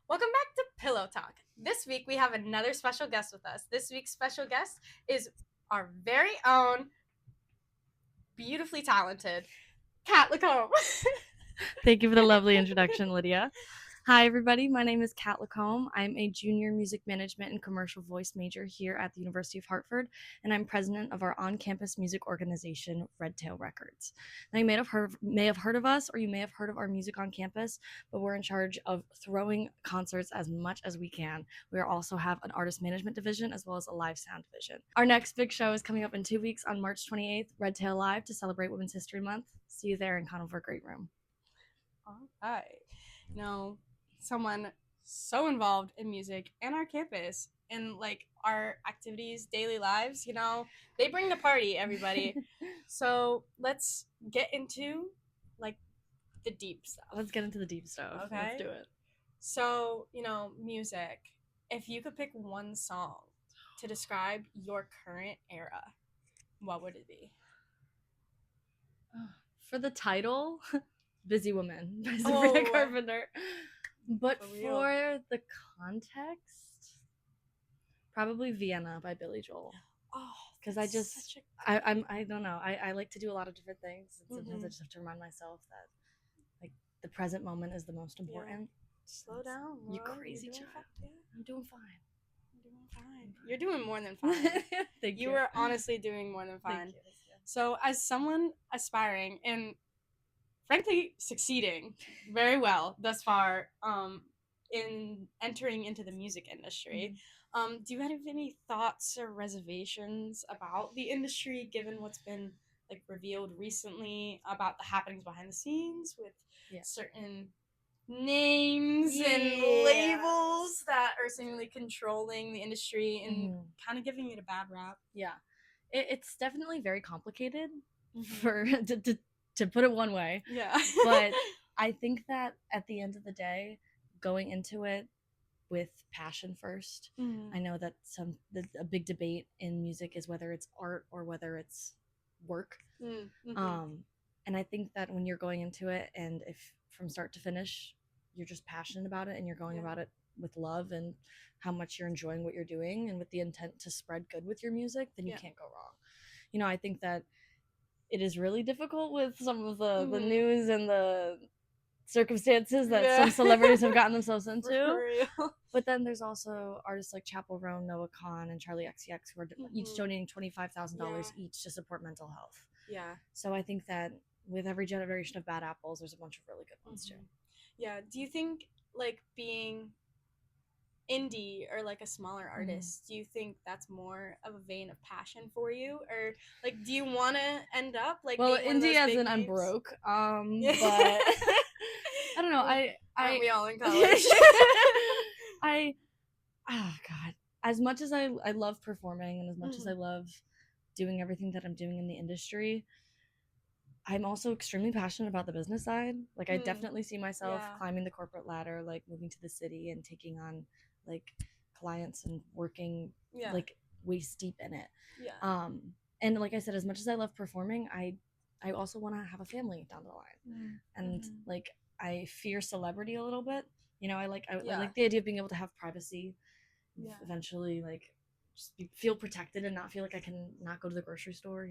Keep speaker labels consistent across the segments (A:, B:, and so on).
A: Welcome back to Pillow Talk. This week we have another special guest with us. This week's special guest is our very own, beautifully talented Kat Lacombe.
B: Thank you for the lovely introduction, Lydia. Hi, everybody. My name is Kat Lacombe. I'm a junior music management and commercial voice major here at the University of Hartford, and I'm president of our on-campus music organization, Red Tail Records. Now, you may have heard of us, or you may have heard of our music on campus, but we're in charge of throwing concerts as much as we can. We also have an artist management division as well as a live sound division. Our next big show is coming up in 2 weeks on March 28th, Red Tail Live, to celebrate Women's History Month. See you there in Conover Great Room.
A: All right. Now, someone so involved in music and our campus and like our activities, daily lives, they bring the party, everybody. So let's get into like the deep stuff.
B: Let's get into the deep stuff.
A: Okay.
B: Let's do it.
A: So, music. If you could pick one song to describe your current era, what would it be?
B: For the title, Busy Woman by Sabrina Carpenter. But for the context, probably Vienna by Billy Joel.
A: Oh,
B: because I don't know. I like to do a lot of different things. And sometimes I just have to remind myself that like the present moment is the most important.
A: Yeah. Slow down.
B: You crazy child.
A: Yeah.
B: I'm doing fine.
A: You're doing more than fine.
B: Thank you.
A: You are honestly doing more than fine.
B: Thank you.
A: So as someone aspiring and frankly succeeding very well thus far in entering into the music industry, do you have any thoughts or reservations about the industry given what's been like revealed recently about the happenings behind the scenes with certain names and labels that are seemingly controlling the industry and kind of giving it a bad rap?
B: Yeah, it's definitely very complicated for to put it one way.
A: Yeah.
B: But I think that at the end of the day, going into it with passion first. I know that a big debate in music is whether it's art or whether it's work. And I think that when you're going into it, and if from start to finish you're just passionate about it and you're going about it with love and how much you're enjoying what you're doing and with the intent to spread good with your music, then you can't go wrong. I think that it is really difficult with some of the news and the circumstances that some celebrities have gotten themselves into. But then there's also artists like Chappell Roan, Noah Kahan, and Charlie XCX who are each donating $25,000 each to support mental health.
A: Yeah.
B: So I think that with every generation of bad apples, there's a bunch of really good ones too.
A: Yeah. Do you think like being indie or like a smaller artist, do you think that's more of a vein of passion for you, or like do you want to end up like
B: indie as in I'm broke, but I don't know.
A: Aren't we all in college?
B: Oh god, as much as I love performing and as much as I love doing everything that I'm doing in the industry, I'm also extremely passionate about the business side. Like I definitely see myself climbing the corporate ladder, like moving to the city and taking on like clients and working like waist deep in it. And like I said, as much as I love performing, I also want to have a family down the line. And like I fear celebrity a little bit. I like the idea of being able to have privacy. Eventually, like just feel protected and not feel like I can not go to the grocery store.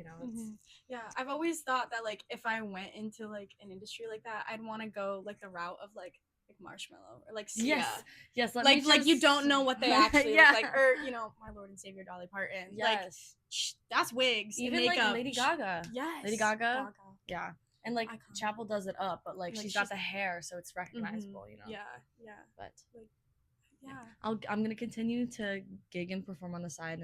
A: Yeah, I've always thought that like if I went into like an industry like that, I'd want to go like the route of like Marshmallow or like Sia.
B: Yes.
A: Like you don't know what they actually look like, or my Lord and Savior Dolly Parton. Like that's wigs,
B: even
A: and makeup.
B: Like Lady Gaga.
A: Yes,
B: Lady Gaga. Yeah, and like Chappell does it up, but like she's got the hair, so it's recognizable.
A: Yeah.
B: But
A: like,
B: I'm gonna continue to gig and perform on the side,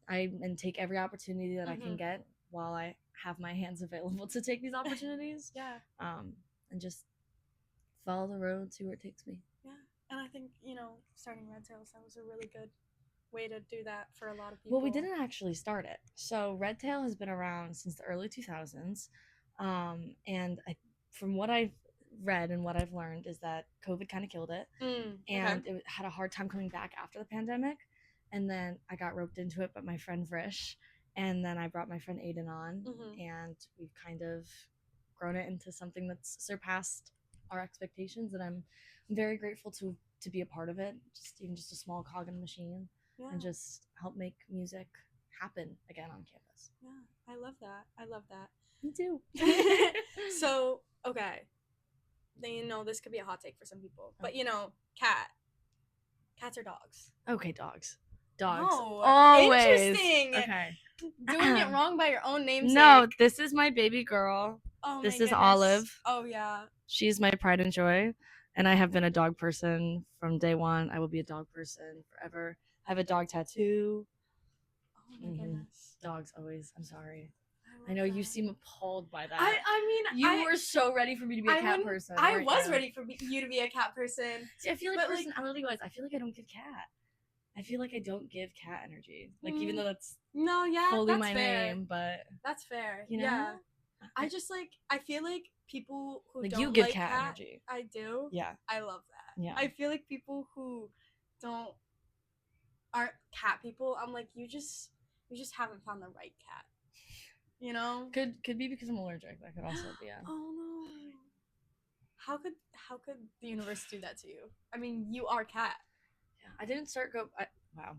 B: and take every opportunity that I can get while I have my hands available to take these opportunities. And just follow the road, see where it takes me.
A: Yeah, and I think starting Red Tails, that was a really good way to do that for a lot of people.
B: Well, we didn't actually start it. So Red Tail has been around since the early 2000s, and from what I've read and what I've learned is that COVID kind of killed it, and it had a hard time coming back after the pandemic. And then I got roped into it by my friend Vrish, and then I brought my friend Aiden on, and we've kind of grown it into something that's surpassed our expectations, and I'm very grateful to to be a part of it, just a small cog in the machine, and just help make music happen again on campus.
A: Yeah, I love that. I love that.
B: Me too.
A: So, okay. Then this could be a hot take for some people. But cats or dogs?
B: Okay, dogs. Dogs.
A: Oh,
B: always.
A: interesting.
B: Okay.
A: Doing it wrong by your own namesake.
B: No, this is my baby girl.
A: Oh,
B: this
A: my
B: is
A: goodness.
B: Olive.
A: Oh, yeah.
B: She's my pride and joy, and I have been a dog person from day one. I will be a dog person forever. I have a dog tattoo.
A: Oh, my goodness.
B: Dogs always. I'm sorry. I know you seem appalled by that.
A: I mean,
B: you were so ready for me to be a cat person.
A: I was ready for you to be a cat person.
B: See, I feel like personality-wise, I feel like I don't give cat. I feel like I don't give cat energy. Like, even though that's fully
A: that's
B: my
A: fair.
B: name, but
A: that's fair.
B: You know?
A: Yeah. I just I feel like people who
B: like
A: don't
B: you give
A: like
B: cat energy.
A: I do.
B: Yeah.
A: I love that.
B: Yeah.
A: I feel like people who aren't cat people, I'm like, you just haven't found the right cat. You know?
B: Could be because I'm allergic. That could also be. Yeah.
A: Oh no. How could the universe do that to you? I mean, you are cat.
B: Yeah. I didn't start wow.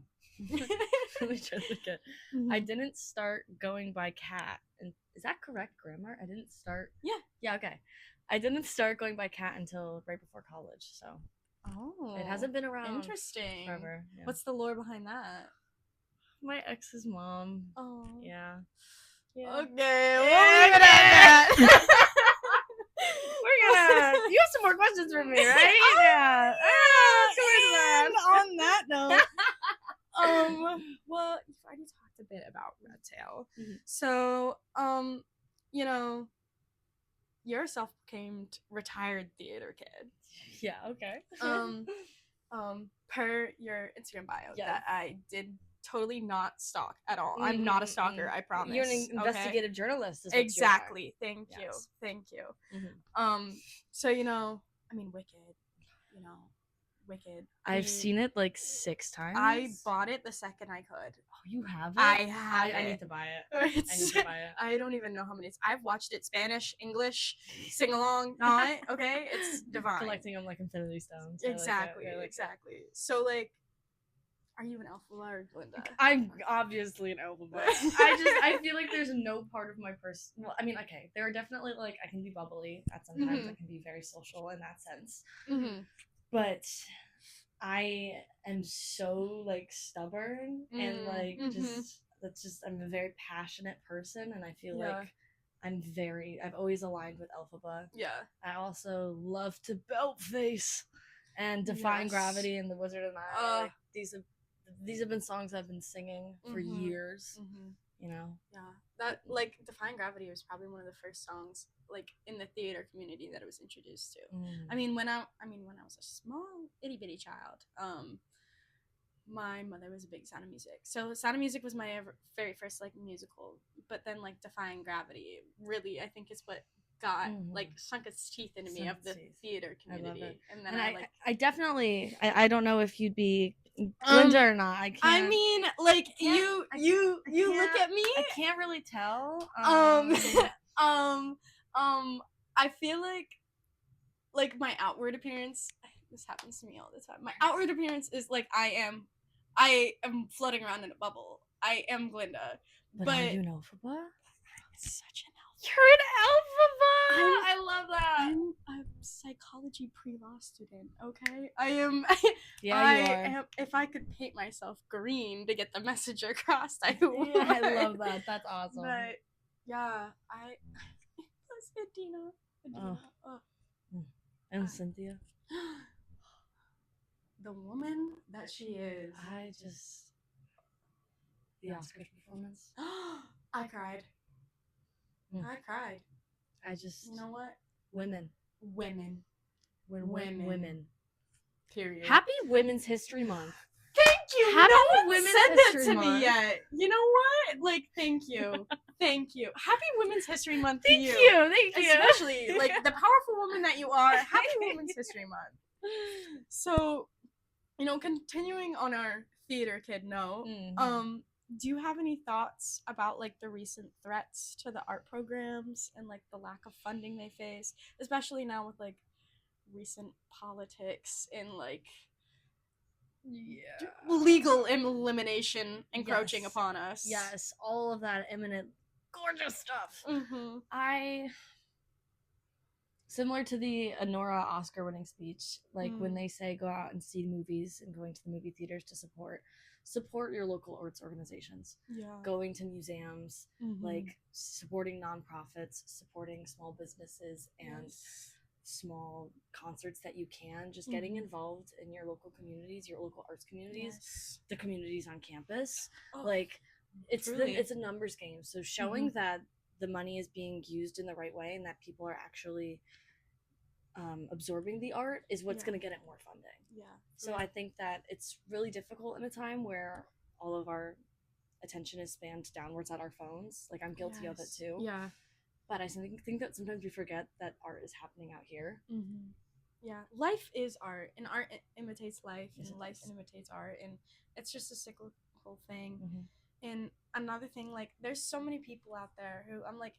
B: Let me try this again.
A: Mm-hmm.
B: I didn't start going by cat. And is that correct grammar? I didn't start.
A: Yeah.
B: Yeah. Okay. I didn't start going by cat until right before college. So.
A: Oh.
B: It hasn't been around.
A: Interesting.
B: Forever. Yeah.
A: What's the lore behind that?
B: My ex's mom.
A: Oh.
B: Yeah.
A: Okay. We'll leave it at that.
B: You have some more questions for me, right? Yeah.
A: And on that note, well, you've already talked a bit about Red Tail. Mm-hmm. So, you're a self-proclaimed retired theater kid.
B: Yeah. Okay.
A: Per your Instagram bio that I did totally not stalk at all. I'm not a stalker, I promise.
B: You're an investigative journalist. Is
A: exactly. Thank you.
B: Mm-hmm.
A: So I mean, Wicked.
B: I've seen it like 6 times.
A: I bought it the second I could.
B: Oh, you have it?
A: I have it.
B: I need to buy it. I need to buy it.
A: I don't even know how many. I've watched it Spanish, English, sing along, not okay. It's divine.
B: Collecting them like Infinity Stones.
A: Exactly. Exactly. So are you an Elphaba or Glinda?
B: I'm obviously an Elphaba. I feel like there's no part of my person. Well, I mean, okay, there are definitely I can be bubbly at some times. I can be very social in that sense. Mm-hmm. But I am so stubborn and I'm a very passionate person, and I feel like I've always aligned with Elphaba. Yeah. I also love to belt face and Defying Gravity and The Wizard and I. These have been songs I've been singing for years. Mm-hmm.
A: Yeah, that Defying Gravity was probably one of the first songs in the theater community that I was introduced to. I mean when I was a small itty bitty child, my mother was a big Sound of Music, so Sound of Music was my very first musical. But then Defying Gravity really, I think, is what got sunk its teeth into me of the theater community. And then
B: I definitely I don't know if you'd be Glinda or not. I can't.
A: I mean, you look at me.
B: I can't really tell.
A: I feel like my outward appearance. This happens to me all the time. My outward appearance is I am floating around in a bubble. I am Glinda. But
B: are you an Elphaba?
A: I'm such an Elphaba.
B: You're an Elphaba. I love that.
A: I'm a psychology pre-law student. Okay, I am.
B: Yeah, you are.
A: Am, if I could paint myself green to get the message across, I would.
B: Yeah, I love that. That's awesome.
A: But yeah, Plus Adina.
B: And Cynthia.
A: The woman that she is.
B: The Oscars performance.
A: I cried. I cried. You know what?
B: Women.
A: Period.
B: Happy Women's History Month.
A: Thank you.
B: Happy
A: no one
B: Women's
A: said that
B: History
A: to
B: Month.
A: me yet. You know what? Thank you. Thank you. Happy Women's History Month to you.
B: Thank you.
A: Especially the powerful woman that you are. Happy Women's History Month. So, continuing on our theater kid note, do you have any thoughts about the recent threats to the art programs and the lack of funding they face, especially now with recent politics in legal elimination encroaching
B: Yes.
A: upon us.
B: Yes, all of that imminent, gorgeous stuff.
A: Mm-hmm.
B: Similar to the Honora Oscar-winning speech, like when they say go out and see movies and going to the movie theaters to support your local arts organizations.
A: Yeah.
B: Going to museums, like supporting nonprofits, supporting small businesses and small concerts that you can, just getting involved in your local communities, your local arts communities, the communities on campus. Like it's a numbers game. So showing that the money is being used in the right way and that people are actually absorbing the art is what's going to get it more funding.
A: Yeah.
B: So I think that it's really difficult in a time where all of our attention is spanned downwards at our phones. Like I'm guilty of it too.
A: Yeah.
B: But I think that sometimes we forget that art is happening out here.
A: Yeah. Life is art, and art imitates life, and life imitates art, and it's just a cyclical thing. And another thing, like, there's so many people out there who I'm like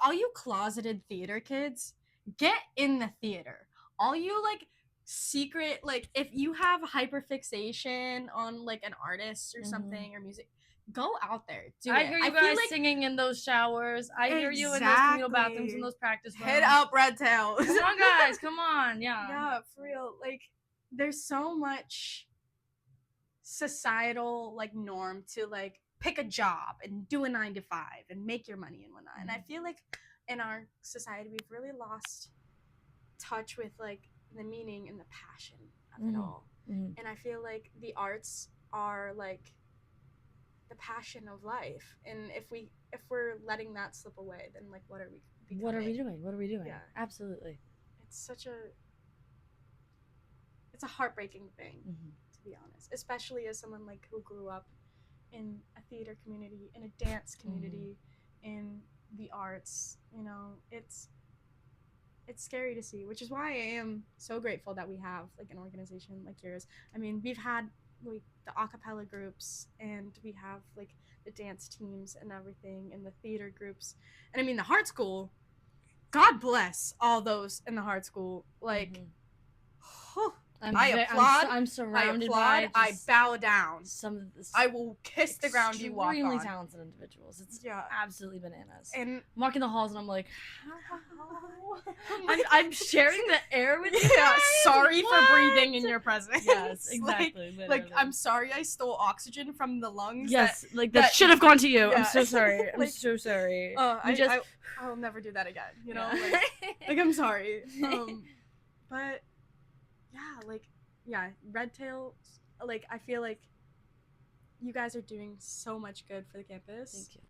A: all you closeted theater kids, get in the theater. All you like secret, like if you have hyperfixation on like an artist or something or music, go out there.
B: I hear you guys singing in those showers. I hear you in those communal bathrooms, in those practice rooms.
A: Hit up Red Tail.
B: Come on, guys. Come on. Yeah.
A: Yeah, for real. Like, there's so much societal like norm to like pick a job and do a 9 to 5 and make your money and whatnot. And I feel like in our society we've really lost touch with like the meaning and the passion of it all. And I feel like the arts are like the passion of life, and if we're letting that slip away, then like what are we becoming?
B: What are we doing? Yeah, absolutely.
A: It's a heartbreaking thing, to be honest, especially as someone like who grew up in a theater community, in a dance community, in the arts. You know, it's scary to see, which is why I am so grateful that we have like an organization like yours. I mean, we've had like the a cappella groups, and we have like the dance teams and everything, and the theater groups, and I mean the Heart School, God bless all those in the Heart School. Like I applaud.
B: I'm surrounded
A: by. I bow down.
B: Some of this.
A: I will kiss the ground you walk on.
B: Extremely talented individuals. It's absolutely bananas.
A: And
B: I'm walking the halls and I'm like, I'm sharing the air with you.
A: Yeah, sorry for breathing in your presence.
B: Yes, exactly.
A: Like I'm sorry I stole oxygen from the lungs.
B: Yes, that should have gone to you.
A: Yeah.
B: I'm so sorry. I'm so sorry.
A: I'll never do that again. You know, like I'm sorry. But. Red Tail, like, I feel like you guys are doing so much good for the campus.
B: Thank you.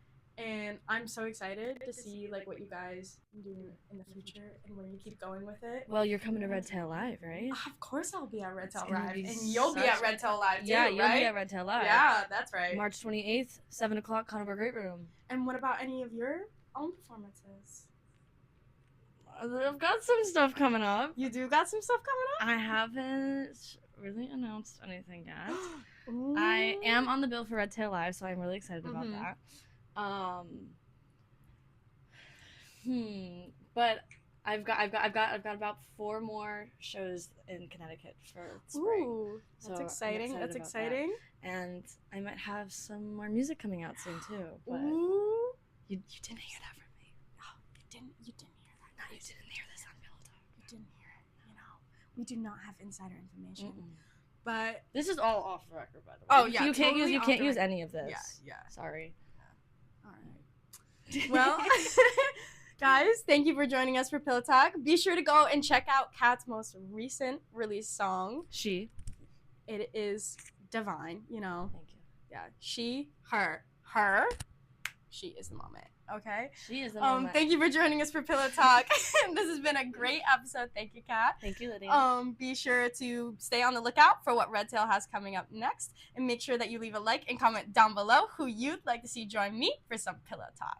A: And I'm so excited to see, like, what you guys do in the future and when you keep going with it.
B: Well, you're coming to Red Tail Live, right?
A: Of course I'll be at Red Tail Live. And you'll be at Red Tail Live, too,
B: yeah,
A: right?
B: You'll be at Red Tail Live.
A: Yeah, that's right.
B: March 28th, 7 o'clock, Conover Great Room.
A: And what about any of your own performances?
B: I've got some stuff coming up.
A: You do got some stuff coming up?
B: I haven't really announced anything yet. I am on the bill for Red Tail Live, so I'm really excited about that. But I've got about 4 more shows in Connecticut for spring.
A: Ooh, that's exciting. That's exciting.
B: That. And I might have some more music coming out soon too. But
A: Ooh.
B: You didn't hear that from me.
A: Oh, you didn't hear that.
B: No, you didn't hear this on Pillow Talk.
A: You didn't hear it. You know, we do not have insider information. But
B: this is all off the record, by the way.
A: Oh yeah,
B: you can't use any of this.
A: Yeah.
B: Sorry.
A: All right. Well, guys, thank you for joining us for Pillow Talk. Be sure to go and check out Kat's most recent released song. It is divine. You know.
B: Thank you.
A: Yeah. She, her. She is the moment. Okay.
B: She is the moment.
A: Thank you for joining us for Pillow Talk. This has been a great episode. Thank you, Kat.
B: Thank you, Lydia.
A: Be sure to stay on the lookout for what Red Tail has coming up next, and make sure that you leave a like and comment down below who you'd like to see join me for some Pillow Talk.